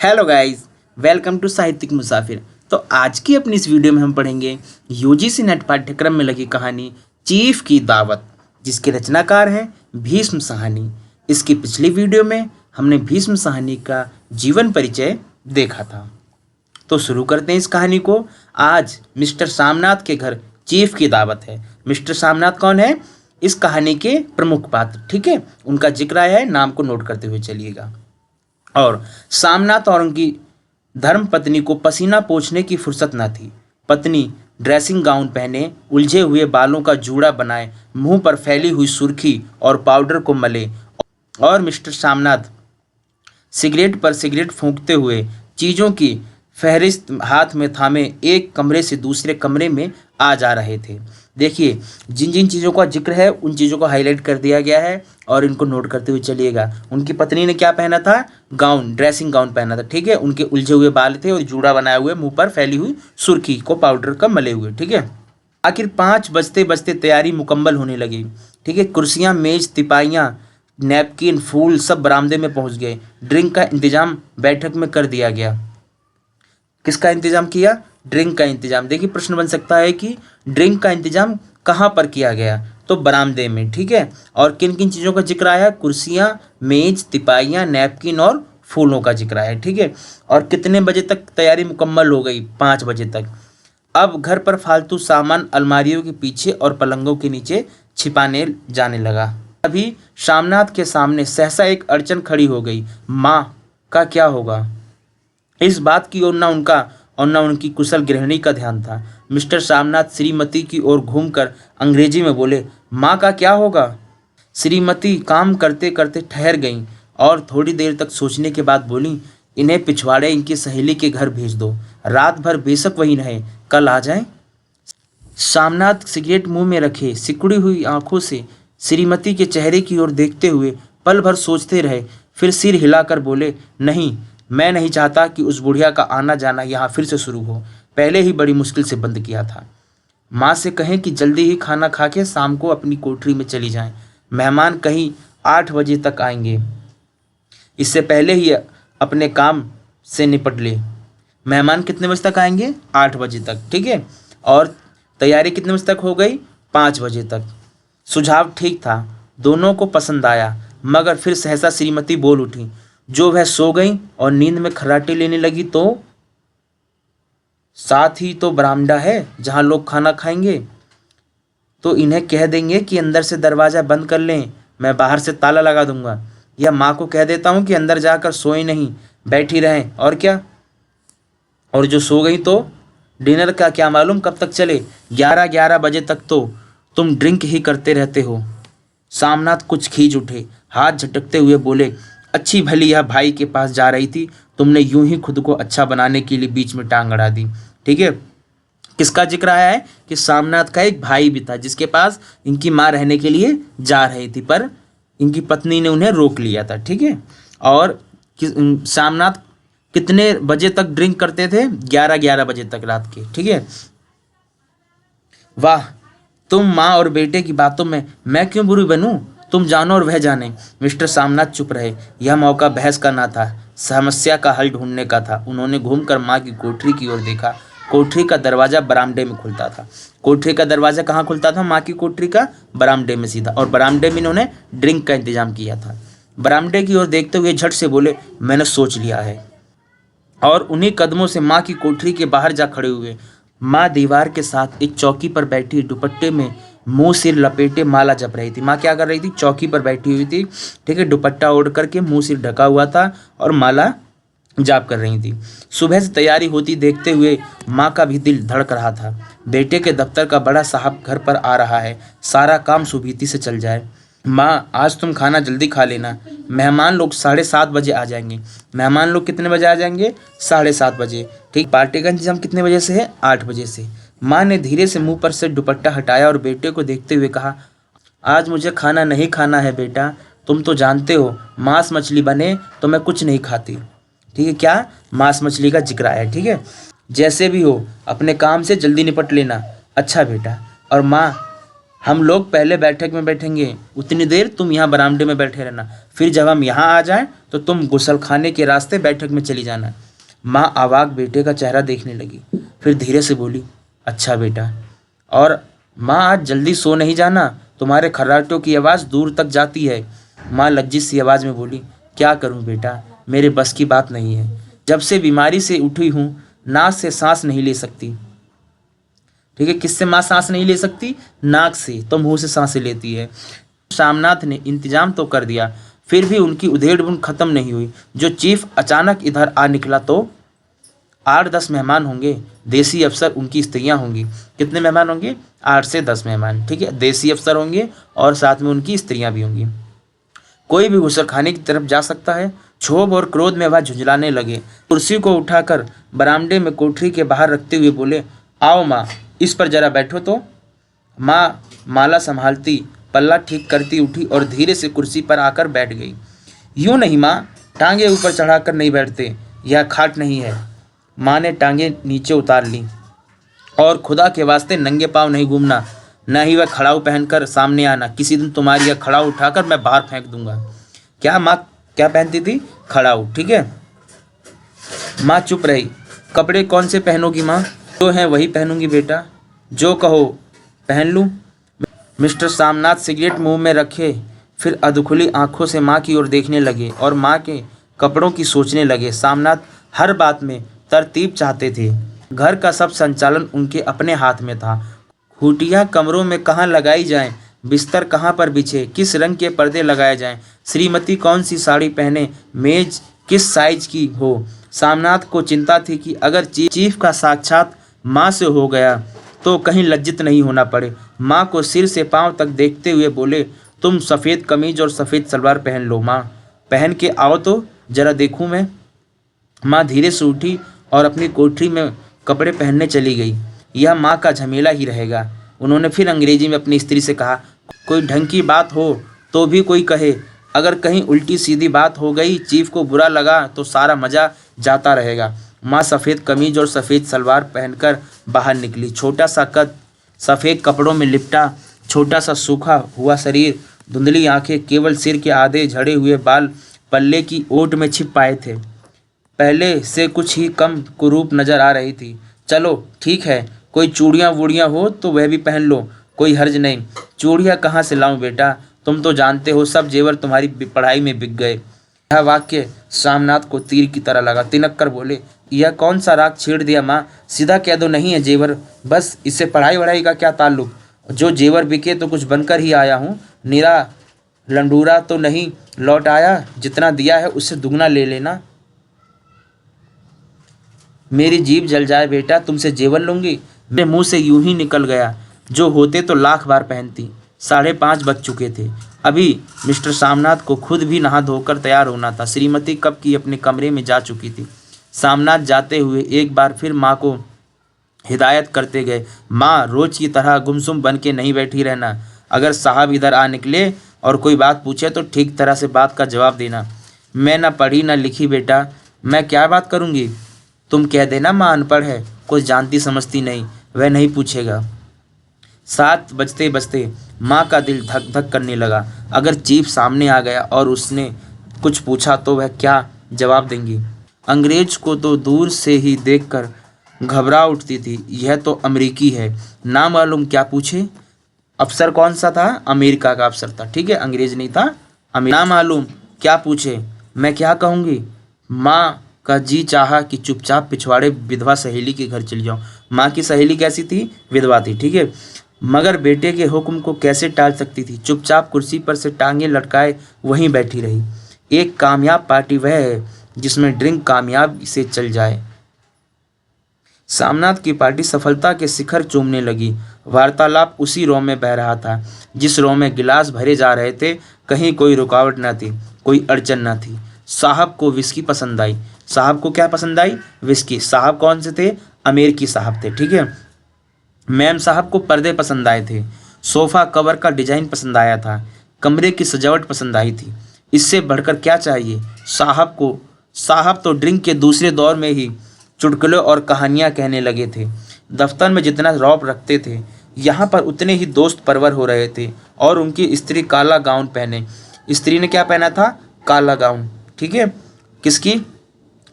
Hello guys, welcome to साहित्यिक मुसाफिर। तो आज की अपनी इस वीडियो में हम पढ़ेंगे यूजीसी नेट पाठ्यक्रम में लगी कहानी चीफ की दावत, जिसके रचनाकार हैं भीष्म साहनी। इसकी पिछली वीडियो में हमने भीष्म साहनी का जीवन परिचय देखा था। तो शुरू करते हैं इस कहानी को। आज मिस्टर सामनाथ के घर चीफ की दावत है। मिस्टर सामनाथ कौन है? इस कहानी के प्रमुख पात्र, ठीक है। उनका जिक्र आया है, नाम को नोट करते हुए चलिएगा। और सामनाथ और उनकी धर्म पत्नी को पसीना पोंछने की फुर्सत न थी। पत्नी ड्रेसिंग गाउन पहने, उलझे हुए बालों का जूड़ा बनाए, मुंह पर फैली हुई सुर्खी और पाउडर को मले, और मिस्टर सामनाथ सिगरेट पर सिगरेट फूंकते हुए चीज़ों की फहरिस्त हाथ में थामे एक कमरे से दूसरे कमरे में आ जा रहे थे। देखिए, जिन जिन चीज़ों का जिक्र है उन चीज़ों को हाईलाइट कर दिया गया है और इनको नोट करते हुए चलिएगा। उनकी पत्नी ने क्या पहना था? गाउन, ड्रेसिंग गाउन पहना था, ठीक है। उनके उलझे हुए बाल थे और जूड़ा बनाए हुए, मुंह पर फैली हुई सुर्खी को पाउडर का मले हुए, ठीक है। आखिर 5 बजते बजते तैयारी मुकम्मल होने लगी, ठीक है। कुर्सियाँ, मेज, तिपाइयाँ, नैपकिन, फूल सब बरामदे में पहुंच गए। ड्रिंक का इंतजाम बैठक में कर दिया गया। किसका इंतजाम किया? ड्रिंक का इंतजाम। देखिए, प्रश्न बन सकता है कि ड्रिंक का इंतजाम कहाँ पर किया गया? तो बरामदे में, ठीक है। और किन किन चीज़ों का जिक्र आया? कुर्सियाँ, मेज, तिपाइयाँ, नैपकिन और फूलों का जिक्र आया, ठीक है। और कितने बजे तक तैयारी मुकम्मल हो गई? 5 बजे तक। अब घर पर फालतू सामान अलमारियों के पीछे और पलंगों के नीचे छिपाने जाने लगा। अभी शामनाथ के सामने सहसा एक अड़चन खड़ी हो गई। माँ का क्या होगा? इस बात की ओर न उनका और न उनकी कुशल गृहिणी का ध्यान था। मिस्टर सामनाथ श्रीमती की ओर घूमकर अंग्रेजी में बोले, माँ का क्या होगा? श्रीमती काम करते करते ठहर गईं और थोड़ी देर तक सोचने के बाद बोली, इन्हें पिछवाड़े इनकी सहेली के घर भेज दो। रात भर बेशक वहीं रहे, कल आ जाएं। सामनाथ सिगरेट मुंह में रखे सिकुड़ी हुई आंखों से श्रीमती के चेहरे की ओर देखते हुए पल भर सोचते रहे, फिर सिर हिलाकर बोले, नहीं, मैं नहीं चाहता कि उस बुढ़िया का आना जाना यहाँ फिर से शुरू हो। पहले ही बड़ी मुश्किल से बंद किया था। माँ से कहें कि जल्दी ही खाना खा के शाम को अपनी कोठरी में चली जाएं। मेहमान कहीं 8 बजे तक आएंगे। इससे पहले ही अपने काम से निपट ले। मेहमान कितने बजे तक आएंगे? 8 बजे तक, ठीक है। और तैयारी कितने बजे तक हो गई? 5 बजे तक। सुझाव ठीक था, दोनों को पसंद आया, मगर फिर सहसा श्रीमती बोल उठी, जो वह सो गई और नींद में खर्राटे लेने लगी तो साथ ही तो बरामदा है जहां लोग खाना खाएंगे। तो इन्हें कह देंगे कि अंदर से दरवाज़ा बंद कर लें, मैं बाहर से ताला लगा दूंगा। या माँ को कह देता हूँ कि अंदर जाकर सोए नहीं, बैठी रहें, और क्या। और जो सो गई तो डिनर का क्या मालूम कब तक चले? 11 बजे तक तो तुम ड्रिंक ही करते रहते हो। सामनाथ कुछ खींच उठे, हाथ झटकते हुए बोले, अच्छी भली यह भाई के पास जा रही थी, तुमने यूं ही खुद को अच्छा बनाने के लिए बीच में टांग अड़ा दी, ठीक है। किसका जिक्र आया है? कि सामनाथ का एक भाई भी था जिसके पास इनकी माँ रहने के लिए जा रही थी, पर इनकी पत्नी ने उन्हें रोक लिया था, ठीक है। और सामनाथ कितने बजे तक ड्रिंक करते थे? 11 बजे तक रात के, ठीक है। वाह, तुम माँ और बेटे की बातों में मैं क्यों बुरी बनूं? तुम जानो और वह जाने। मिस्टर सामनाथ चुप रहे। यह मौका बहस का ना था, समस्या का हल ढूंढने का था। उन्होंने घूमकर माँ की कोठरी की ओर देखा। कोठरी का दरवाज़ा बरामदे में खुलता था। कोठरी का दरवाज़ा कहाँ खुलता था? माँ की कोठरी का बरामदे में सीधा। और बरामदे में इन्होंने ड्रिंक का इंतजाम किया था। बरामदे की ओर देखते हुए झट से बोले, मैंने सोच लिया है। और उन्हीं कदमों से माँ की कोठरी के बाहर जा खड़े हुए। माँ दीवार के साथ एक चौकी पर बैठी दुपट्टे में मुंह सिर लपेटे माला जप रही थी। माँ क्या कर रही थी? चौकी पर बैठी हुई थी, ठीक है। दुपट्टा ओढ़ करके मुंह सिर ढका हुआ था और माला जाप कर रही थी। सुबह से तैयारी होती देखते हुए माँ का भी दिल धड़क रहा था। बेटे के दफ्तर का बड़ा साहब घर पर आ रहा है, सारा काम सुबीती से चल जाए। माँ, आज तुम खाना जल्दी खा लेना, मेहमान लोग 7:30 बजे आ जाएंगे। मेहमान लोग कितने बजे आ जाएंगे? 7:30 बजे, ठीक। पार्टी का इंतजाम कितने बजे से है? 8 बजे से। माँ ने धीरे से मुंह पर से दुपट्टा हटाया और बेटे को देखते हुए कहा, आज मुझे खाना नहीं खाना है बेटा, तुम तो जानते हो मांस मछली बने तो मैं कुछ नहीं खाती, ठीक है। क्या? मांस मछली का जिक्र आया, ठीक है। जैसे भी हो अपने काम से जल्दी निपट लेना। अच्छा बेटा। और माँ, हम लोग पहले बैठक में बैठेंगे, उतनी देर तुम यहाँ बरामदे में बैठे रहना, फिर जब हम यहाँ आ जाएं तो तुम गुसलखाने के रास्ते बैठक में चली जाना। माँ अवाक बेटे का चेहरा देखने लगी, फिर धीरे से बोली, अच्छा बेटा। और माँ आज जल्दी सो नहीं जाना, तुम्हारे खर्राटों की आवाज़ दूर तक जाती है। माँ लज्जित सी आवाज़ में बोली, क्या करूँ बेटा, मेरे बस की बात नहीं है। जब से बीमारी से उठी हूँ नाक से सांस नहीं ले सकती। ठीक है, किससे माँ सांस नहीं ले सकती? नाक से, तो मुंह से सांसें लेती है। सामनाथ ने इंतजाम तो कर दिया, फिर भी उनकी उधेड़-बुन खत्म नहीं हुई। जो चीफ अचानक इधर आ निकला तो 8-10 मेहमान होंगे, देसी अफसर, उनकी स्त्रियां होंगी। कितने मेहमान होंगे? 8 से 10 मेहमान। ठीक है, देसी अफसर होंगे और साथ में उनकी स्त्रियां भी होंगी। कोई भी गुसलखाने की तरफ जा सकता है। क्षोभ और क्रोध में वह झुंझलाने लगे। कुर्सी को उठाकर बरामदे में कोठरी के बाहर रखते हुए बोले, आओ माँ, इस पर जरा बैठो तो। माँ माला संभालती, पल्ला ठीक करती उठी और धीरे से कुर्सी पर आकर बैठ गई। यूँ नहीं माँ, टांगे ऊपर चढ़ाकर नहीं बैठते, यह खाट नहीं है। माँ ने टांगे नीचे उतार ली। और खुदा के वास्ते नंगे पाँव नहीं घूमना, न ही वह खड़ाऊ पहनकर सामने आना। किसी दिन तुम्हारी यह खड़ाऊ उठाकर मैं बाहर फेंक दूंगा। क्या माँ क्या पहनती थी? खड़ाऊ। ठीक है, माँ चुप रही। कपड़े कौन से पहनोगी माँ? जो हैं वही पहनूंगी बेटा, जो कहो पहन लूँ। मिस्टर सामनाथ सिगरेट मुंह में रखे, फिर अधखुली आंखों से माँ की ओर देखने लगे और माँ के कपड़ों की सोचने लगे। सामनाथ हर बात में तरतीब चाहते थे। घर का सब संचालन उनके अपने हाथ में था। खूटियाँ कमरों में कहाँ लगाई जाएं, बिस्तर कहाँ पर बिछे, किस रंग के पर्दे लगाए जाएं, श्रीमती कौन सी साड़ी पहने, मेज किस साइज की हो। सामनाथ को चिंता थी कि अगर चीफ का साक्षात माँ से हो गया तो कहीं लज्जित नहीं होना पड़े। माँ को सिर से पांव तक देखते हुए बोले, तुम सफ़ेद कमीज और सफ़ेद सलवार पहन लो माँ, पहन के आओ तो जरा देखूँ मैं। माँ धीरे से उठी और अपनी कोठरी में कपड़े पहनने चली गई। यह माँ का झमेला ही रहेगा। उन्होंने फिर अंग्रेजी में अपनी स्त्री से कहा, कोई ढंग की बात हो तो भी कोई कहे, अगर कहीं उल्टी सीधी बात हो गई, चीफ को बुरा लगा तो सारा मज़ा जाता रहेगा। माँ सफ़ेद कमीज और सफ़ेद सलवार पहनकर बाहर निकली। छोटा सा कद, सफ़ेद कपड़ों में लिपटा, छोटा सा सूखा हुआ शरीर, धुंधली आंखें, केवल सिर के आधे झड़े हुए बाल पल्ले की ओट में छिप पाए थे। पहले से कुछ ही कम कुरूप नजर आ रही थी। चलो ठीक है, कोई चूड़ियाँ वूड़ियाँ हो तो वह भी पहन लो, कोई हर्ज नहीं। चूड़ियाँ कहाँ से लाऊं बेटा, तुम तो जानते हो सब जेवर तुम्हारी पढ़ाई में बिक गए। यह वाक्य सामनाथ को तीर की तरह लगा। तिनक कर बोले, यह कौन सा राग छेड़ दिया माँ, सीधा कह दो नहीं है जेवर, बस इससे पढ़ाई वढ़ाई का क्या ताल्लुक। जो जेवर बिके तो कुछ बनकर ही आया हूँ, निरा लंडूरा तो नहीं लौट आया। जितना दिया है उससे दुगना ले लेना। मेरी जीभ जल जाए बेटा, तुमसे जेवर लूंगी। मेरे मुंह से यूं ही निकल गया, जो होते तो लाख बार पहनती। 5:30 बज चुके थे। अभी मिस्टर सामनाथ को खुद भी नहा धोकर तैयार होना था। श्रीमती कब की अपने कमरे में जा चुकी थी। सामनाथ जाते हुए एक बार फिर माँ को हिदायत करते गए, माँ रोज की तरह गुमसुम बन के नहीं बैठी रहना। अगर साहब इधर आ निकले और कोई बात पूछे तो ठीक तरह से बात का जवाब देना। मैं न पढ़ी न लिखी बेटा, मैं क्या बात करूँगी। तुम कह देना माँ अनपढ़ है, कुछ जानती समझती नहीं, वह नहीं पूछेगा। 7 बजते बजते माँ का दिल धक धक करने लगा। अगर चीफ सामने आ गया और उसने कुछ पूछा तो वह क्या जवाब देंगी। अंग्रेज को तो दूर से ही देखकर घबरा उठती थी। यह तो अमेरिकी है, ना मालूम क्या पूछे। अफसर कौन सा था? अमेरिका का अफसर था। ठीक है, अंग्रेज नहीं था। ना मालूम क्या पूछे, मैं क्या कहूँगी। माँ का जी चाहा कि चुपचाप पिछवाड़े विधवा सहेली के घर चली जाऊँ। माँ की सहेली कैसी थी? विधवा थी। ठीक है, मगर बेटे के हुक्म को कैसे टाल सकती थी। चुपचाप कुर्सी पर से टांगे लटकाए वहीं बैठी रही। एक कामयाब पार्टी वह है जिसमें ड्रिंक कामयाब से चल जाए। सामनाथ की पार्टी सफलता के शिखर चूमने लगी। वार्तालाप उसी रो में बह रहा था जिस रो में गिलास भरे जा रहे थे। कहीं कोई रुकावट न थी, कोई अड़चन न थी। साहब को विस्की पसंद आई। साहब को क्या पसंद आई? विस्की। साहब कौन से थे? अमेरिकी साहब थे। ठीक है, मैम साहब को पर्दे पसंद आए थे। सोफ़ा कवर का डिजाइन पसंद आया था। कमरे की सजावट पसंद आई थी। इससे बढ़कर क्या चाहिए साहब तो ड्रिंक के दूसरे दौर में ही चुटकुले और कहानियां कहने लगे थे। दफ्तर में जितना रौब रखते थे यहाँ पर उतने ही दोस्त परवर हो रहे थे और उनकी स्त्री काला गाउन पहने। स्त्री ने क्या पहना था? काला गाउन। ठीक है, किसकी?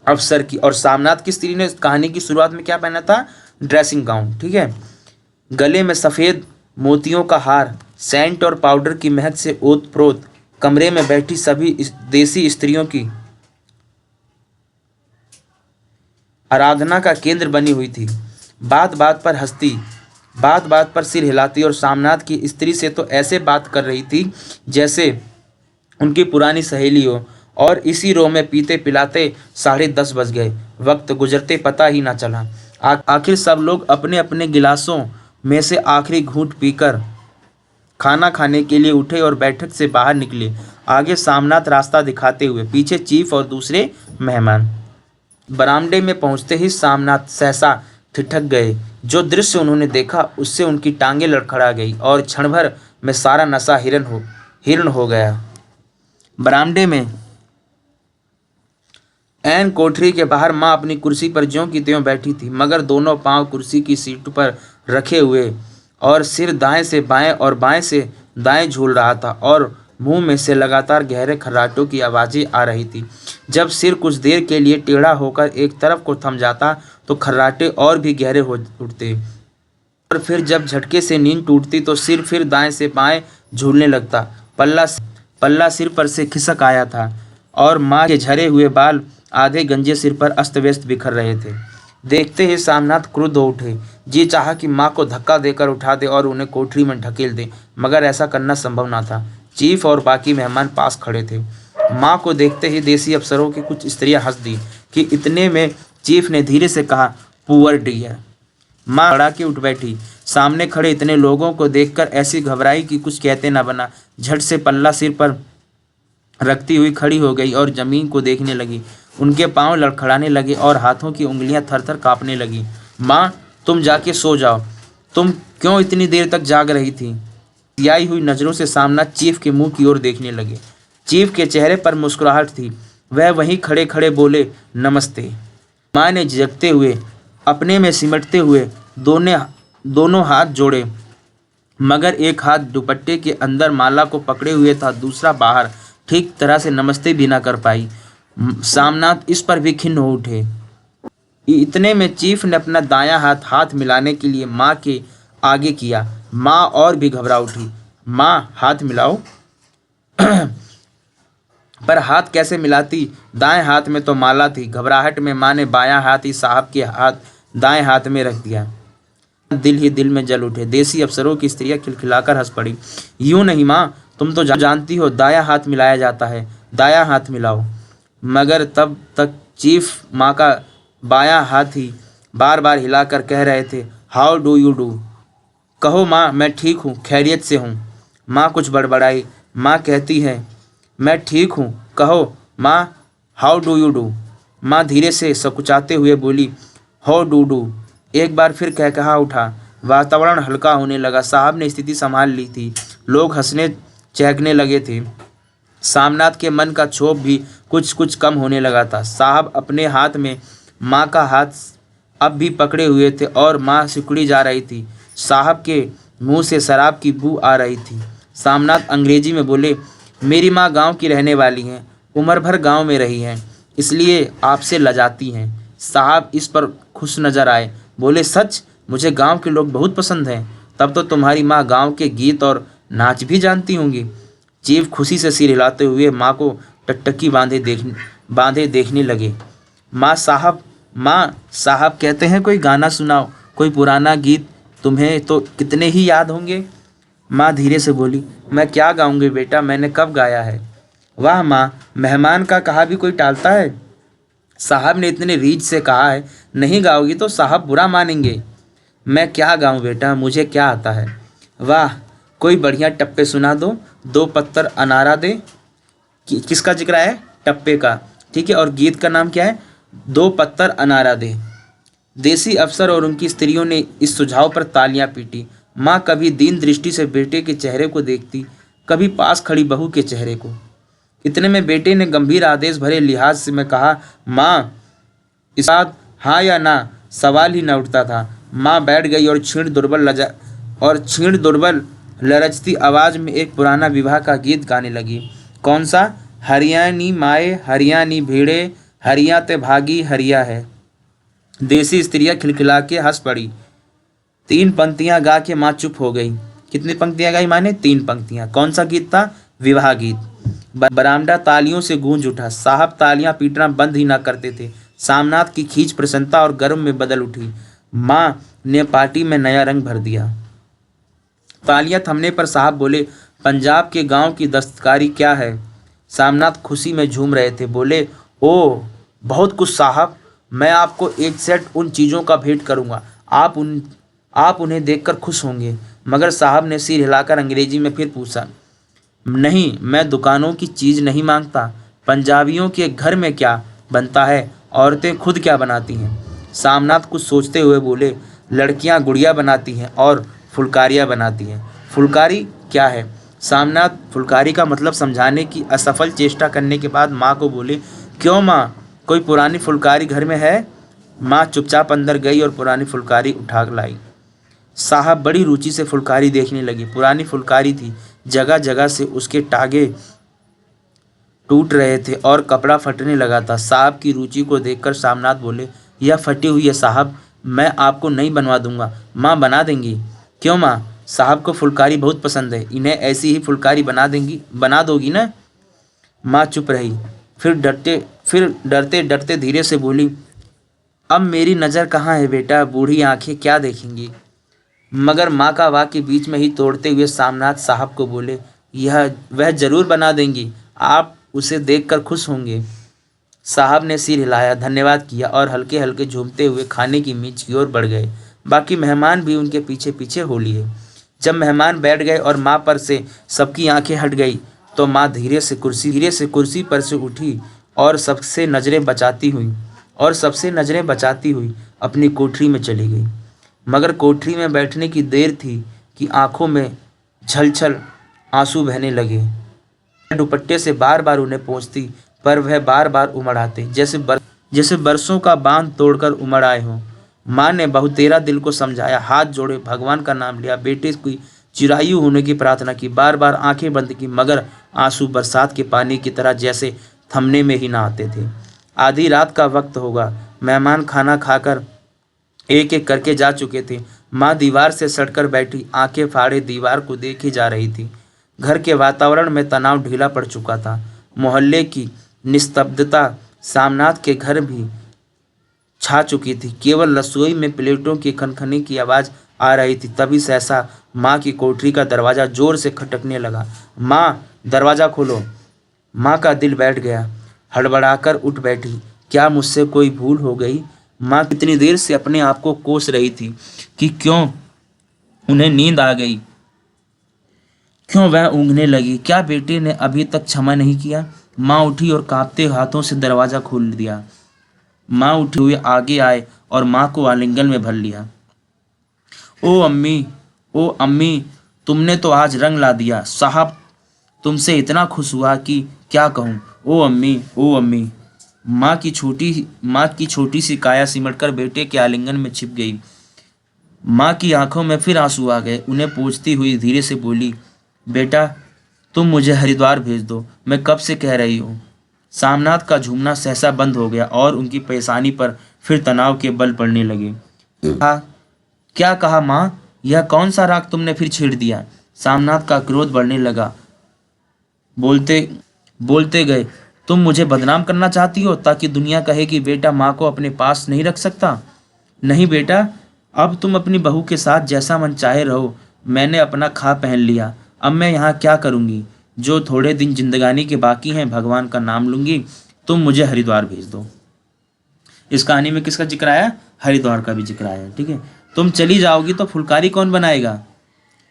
अफसर की। और सामनाथ की स्त्री ने कहानी की शुरुआत में क्या पहना था? Dressing gown. ठीक है, गले में सफ़ेद मोतियों का हार, सेंट और पाउडर की महक से ओत-प्रोत कमरे में बैठी सभी देसी स्त्रियों की आराधना का केंद्र बनी हुई थी। बात बात पर हंसती, बात बात पर सिर हिलाती और सामनाथ की स्त्री से तो ऐसे बात कर रही थी जैसे उनकी पुरानी सहेली हो। और इसी रो में पीते पिलाते 10:30 बज गए। वक्त गुजरते पता ही ना चला। आखिर सब लोग अपने अपने गिलासों में से आखिरी घूंट पीकर खाना खाने के लिए उठे और बैठक से बाहर निकले। आगे सामनाथ रास्ता दिखाते हुए, पीछे चीफ और दूसरे मेहमान। बरामदे में पहुंचते ही सामनाथ सहसा ठिठक गए। जो दृश्य उन्होंने देखा उससे उनकी टांगें लड़खड़ा गई और क्षण भर में सारा नशा हिरण हो गया। बरामदे में ऐन कोठरी के बाहर माँ अपनी कुर्सी पर ज्यों की त्यों बैठी थी, मगर दोनों पांव कुर्सी की सीट पर रखे हुए और सिर दाएं से बाएं और बाएं से दाएं झूल रहा था और मुंह में से लगातार गहरे खर्राटों की आवाज़ें आ रही थी। जब सिर कुछ देर के लिए टेढ़ा होकर एक तरफ को थम जाता तो खर्राटे और भी गहरे हो उठते और फिर जब झटके से नींद टूटती तो सिर फिर दाएं से बाएं झूलने लगता। पल्ला सिर पर से खिसक आया था और माँ के झरे हुए बाल आधे गंजे सिर पर अस्त व्यस्त बिखर रहे थे। देखते ही सामनाथ क्रुद्ध हो उठे। जी चाहा कि माँ को धक्का देकर उठा दे और उन्हें कोठरी में ढकेल दे, मगर ऐसा करना संभव न था। चीफ और बाकी मेहमान पास खड़े थे। माँ को देखते ही देसी अफसरों की कुछ स्त्रियां हंस दी कि इतने में चीफ ने धीरे से कहा, पुअर डियर। माँ खड़ा के उठ बैठी। सामने खड़े इतने लोगों को देखकर ऐसी घबराई कि कुछ कहते न बना। झट से पल्ला सिर पर रखती हुई खड़ी हो गई और जमीन को देखने लगी। उनके पांव लड़खड़ाने लगे और हाथों की उंगलियां थरथर कांपने लगी। माँ, तुम जाके सो जाओ। तुम क्यों इतनी देर तक जाग रही थी? आई हुई नज़रों से सामना चीफ के मुंह की ओर देखने लगे। चीफ के चेहरे पर मुस्कुराहट थी। वह वहीं खड़े खड़े बोले, नमस्ते। माँ ने झिझकते हुए, अपने में सिमटते हुए दोनों हाथ जोड़े, मगर एक हाथ दुपट्टे के अंदर माला को पकड़े हुए था, दूसरा बाहर। ठीक तरह से नमस्ते भी ना कर पाई। सामनाथ इस पर भी खिन्न हो उठे। इतने में चीफ ने अपना दायां हाथ मिलाने के लिए माँ के आगे किया। माँ और भी घबरा उठी। माँ, हाथ मिलाओ। पर हाथ कैसे मिलाती? दाएं हाथ में तो माला थी। घबराहट में माँ ने बायां हाथ ही साहब के दाएं हाथ में रख दिया। दिल ही दिल में जल उठे। देसी अफसरों की स्त्रियां खिलखिलाकर हंस पड़ी। यूं नहीं माँ, तुम तो जानती हो दायां हाथ मिलाया जाता है, दायां हाथ मिलाओ। मगर तब तक चीफ माँ का बायां हाथ ही बार बार हिलाकर कह रहे थे, हाउ डू यू डू। कहो माँ, मैं ठीक हूँ, खैरियत से हूँ। माँ कुछ बड़बड़ाई। माँ कहती है, मैं ठीक हूँ, कहो माँ, हाउ डू यू डू। माँ धीरे से सकुचाते हुए बोली, हाउ डू डू। एक बार फिर कहा उठा। वातावरण हल्का होने लगा। साहब ने स्थिति संभाल ली थी। लोग हंसने चहकने लगे थे। सामनाथ के मन का क्षोभ भी कुछ कुछ कम होने लगा था। साहब अपने हाथ में माँ का हाथ अब भी पकड़े हुए थे और माँ सिकुड़ी जा रही थी। साहब के मुंह से शराब की बू आ रही थी। सामनाथ अंग्रेजी में बोले, मेरी माँ गांव की रहने वाली हैं, उम्र भर गांव में रही हैं, इसलिए आपसे लजाती हैं। साहब इस पर खुश नजर आए। बोले, सच? मुझे गांव के लोग बहुत पसंद हैं। तब तो तुम्हारी माँ गांव के गीत और नाच भी जानती होंगी। चीफ खुशी से सिर हिलाते हुए माँ को टकटकी बांधे देखने लगे। माँ साहब कहते हैं कोई गाना सुनाओ, कोई पुराना गीत, तुम्हें तो कितने ही याद होंगे। माँ धीरे से बोली, मैं क्या गाऊंगी बेटा, मैंने कब गाया है। वाह माँ, मेहमान का कहा भी कोई टालता है। साहब ने इतने रीझ से कहा है, नहीं गाओगी तो साहब बुरा मानेंगे। मैं क्या गाऊं बेटा, मुझे क्या आता है। वाह, कोई बढ़िया टप्पे सुना दो, 2 पत्तर अनारा दे। किसका जिक्र है? टप्पे का। ठीक है, और गीत का नाम क्या है? 2 पत्तर अनारा दे। देसी अफसर और उनकी स्त्रियों ने इस सुझाव पर तालियां पीटी। माँ कभी दीन दृष्टि से बेटे के चेहरे को देखती, कभी पास खड़ी बहू के चेहरे को। इतने में बेटे ने गंभीर आदेश भरे लिहाज से मैं कहा, माँ, इस बात हाँ या ना सवाल ही न उठता था। माँ बैठ गई और क्षीण दुर्बल और क्षीण दुर्बल लरजती आवाज में एक पुराना विवाह का गीत गाने लगी। कौन सा? हरियाणी माए हरियाणी भेड़े, हरिया ते भागी हरिया है। देसी स्त्रियां खिलखिला के हंस पड़ी। 3 पंक्तियां गा के माँ चुप हो गई। कितनी पंक्तियां गाई माँ ने? 3 पंक्तियां। कौन सा गीत था? विवाह गीत। बरामदा तालियों से गूंज उठा। साहब तालियां पीटना बंद ही ना करते थे। सामनाथ की खींच प्रसन्नता और गर्व में बदल उठी। माँ ने पार्टी में नया रंग भर दिया। तालियां थमने पर साहब बोले, पंजाब के गांव की दस्तकारी क्या है? सामनाथ खुशी में झूम रहे थे। बोले, ओ बहुत कुछ साहब, मैं आपको एक सेट उन चीज़ों का भेंट करूंगा। आप उन्हें देखकर खुश होंगे। मगर साहब ने सिर हिलाकर अंग्रेजी में फिर पूछा, नहीं, मैं दुकानों की चीज़ नहीं मांगता। पंजाबियों के घर में क्या बनता है? औरतें खुद क्या बनाती हैं? सामनाथ कुछ सोचते हुए बोले, लड़कियां गुड़िया बनाती हैं और फुलकारियाँ बनाती हैं। फुलकारी क्या है? सामनाथ फुलकारी का मतलब समझाने की असफल चेष्टा करने के बाद माँ को बोले, क्यों माँ, कोई पुरानी फुलकारी घर में है? माँ चुपचाप अंदर गई और पुरानी फुलकारी उठा लाई। साहब बड़ी रुचि से फुलकारी देखने लगी। पुरानी फुलकारी थी। जगह जगह से उसके टागे टूट रहे थे और कपड़ा फटने लगा था। साहब की रुचि को देखकर सामनाथ बोले, यह फटी हुई है साहब, मैं आपको नई बनवा दूंगा। माँ बना देंगी? क्यों माँ, साहब को फुलकारी बहुत पसंद है, इन्हें ऐसी ही फुलकारी बना दोगी ना? माँ चुप रही। फिर डरते डरते धीरे से बोली, अब मेरी नज़र कहाँ है बेटा, बूढ़ी आंखें क्या देखेंगी? मगर माँ का वाक्य बीच में ही तोड़ते हुए सामनाथ साहब को बोले, यह वह जरूर बना देंगी, आप उसे देखकर खुश होंगे। साहब ने सिर हिलाया, धन्यवाद किया और हल्के हल्के झूमते हुए खाने की मेज की ओर बढ़ गए। बाकी मेहमान भी उनके पीछे पीछे हो लिए। जब मेहमान बैठ गए और माँ पर से सबकी आंखें हट गई तो माँ धीरे से कुर्सी पर से उठी और सबसे नज़रें बचाती हुई अपनी कोठरी में चली गई। मगर कोठरी में बैठने की देर थी कि आंखों में छल आंसू बहने लगे। दुपट्टे से बार बार उन्हें पोंछती, पर वह बार बार उमड़ आते, जैसे बरसों का बांध तोड़कर उमड़ आए हों। माँ ने बहुतेरा दिल को समझाया, हाथ जोड़े, भगवान का नाम लिया, बेटे की चिरायु होने की प्रार्थना की, बार बार आंखें बंद की, मगर आंसू बरसात के पानी की तरह जैसे थमने में ही ना आते थे। आधी रात का वक्त होगा। मेहमान खाना खाकर एक एक करके जा चुके थे। माँ दीवार से सटकर बैठी, आंखें फाड़े दीवार को देखे जा रही थी। घर के वातावरण में तनाव ढीला पड़ चुका था। मोहल्ले की निस्तब्धता सामनाथ के घर भी छा चुकी थी। केवल रसोई में प्लेटों के खनखने की आवाज़ आ रही थी। तभी सहसा माँ की कोठरी का दरवाज़ा जोर से खटकने लगा। माँ, दरवाज़ा खोलो। माँ का दिल बैठ गया। हड़बड़ाकर उठ बैठी। क्या मुझसे कोई भूल हो गई? माँ कितनी देर से अपने आप को कोस रही थी कि क्यों उन्हें नींद आ गई, क्यों वह ऊँघने लगी। क्या बेटे ने अभी तक क्षमा नहीं किया? माँ उठी और कांपते हाथों से दरवाज़ा खोल दिया। माँ उठे हुए आगे आए और माँ को आलिंगन में भर लिया। ओ अम्मी, तुमने तो आज रंग ला दिया। साहब तुमसे इतना खुश हुआ कि क्या कहूँ। ओ अम्मी। माँ की छोटी सी काया सिमटकर बेटे के आलिंगन में छिप गई। माँ की आंखों में फिर आंसू आ गए। उन्हें पूछती हुई धीरे से बोली, बेटा तुम मुझे हरिद्वार भेज दो, मैं कब से कह रही हूँ। सामनाथ का झूमना सहसा बंद हो गया और उनकी पेशानी पर फिर तनाव के बल पड़ने लगे। क्या कहा माँ? यह कौन सा राग तुमने फिर छेड़ दिया? सामनाथ का क्रोध बढ़ने लगा। बोलते गए, तुम मुझे बदनाम करना चाहती हो ताकि दुनिया कहे कि बेटा माँ को अपने पास नहीं रख सकता? नहीं बेटा, अब तुम अपनी बहू के साथ जैसा मन चाहे रहो। मैंने अपना खा पहन लिया, अब मैं यहाँ क्या करूँगी? जो थोड़े दिन जिंदगानी के बाकी हैं भगवान का नाम लूँगी। तुम मुझे हरिद्वार भेज दो। इस कहानी में किसका जिक्र आया? हरिद्वार का भी जिक्र आया। ठीक है, तुम चली जाओगी तो फुलकारी कौन बनाएगा?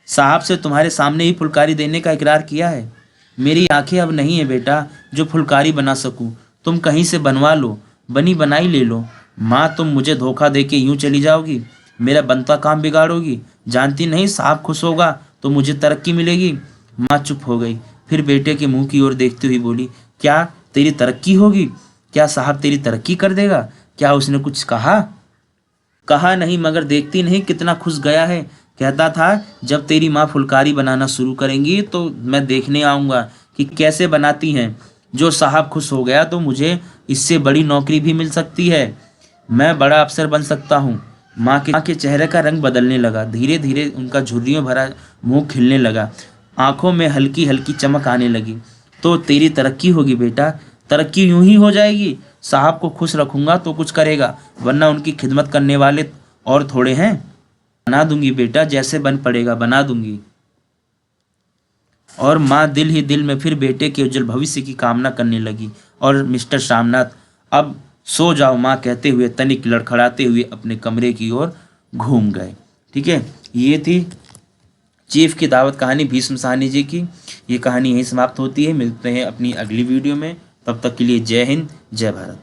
साहब से तुम्हारे सामने ही फुलकारी देने का इकरार किया है। मेरी आंखें अब नहीं है बेटा जो फुलकारी बना सकूं। तुम कहीं से बनवा लो, बनी बनाई ले लो। माँ, तुम मुझे धोखा दे के यूं चली जाओगी, मेरा बनता काम बिगाड़ोगी। जानती नहीं साहब खुश होगा तो मुझे तरक्की मिलेगी। माँ चुप हो गई, फिर बेटे के मुंह की ओर देखते हुए बोली, क्या तेरी तरक्की होगी? क्या साहब तेरी तरक्की कर देगा? क्या उसने कुछ कहा? कहा नहीं, मगर देखती नहीं कितना खुश गया है, कहता था जब तेरी माँ फुलकारी बनाना शुरू करेंगी तो मैं देखने आऊँगा कि कैसे बनाती हैं। जो साहब खुश हो गया तो मुझे इससे बड़ी नौकरी भी मिल सकती है, मैं बड़ा अफसर बन सकता हूँ। माँ के चेहरे का रंग बदलने लगा, धीरे धीरे उनका झुर्रियों भरा मुंह खिलने लगा, आंखों में हल्की हल्की चमक आने लगी। तो तेरी तरक्की होगी बेटा, तरक्की यूं ही हो जाएगी। साहब को खुश रखूंगा तो कुछ करेगा, वरना उनकी खिदमत करने वाले और थोड़े हैं। बना दूंगी बेटा, जैसे बन पड़ेगा बना दूंगी। और माँ दिल ही दिल में फिर बेटे के उज्जवल भविष्य की कामना करने लगी। और मिस्टर श्यामनाथ, अब सो जाओ, माँ कहते हुए तनिक लड़खड़ाते हुए अपने कमरे की ओर घूम गए। ठीक है, ये थी चीफ की दावत कहानी भीष्म साहनी जी की। ये कहानी यहीं समाप्त होती है। मिलते हैं अपनी अगली वीडियो में, तब तक के लिए जय हिंद जय भारत।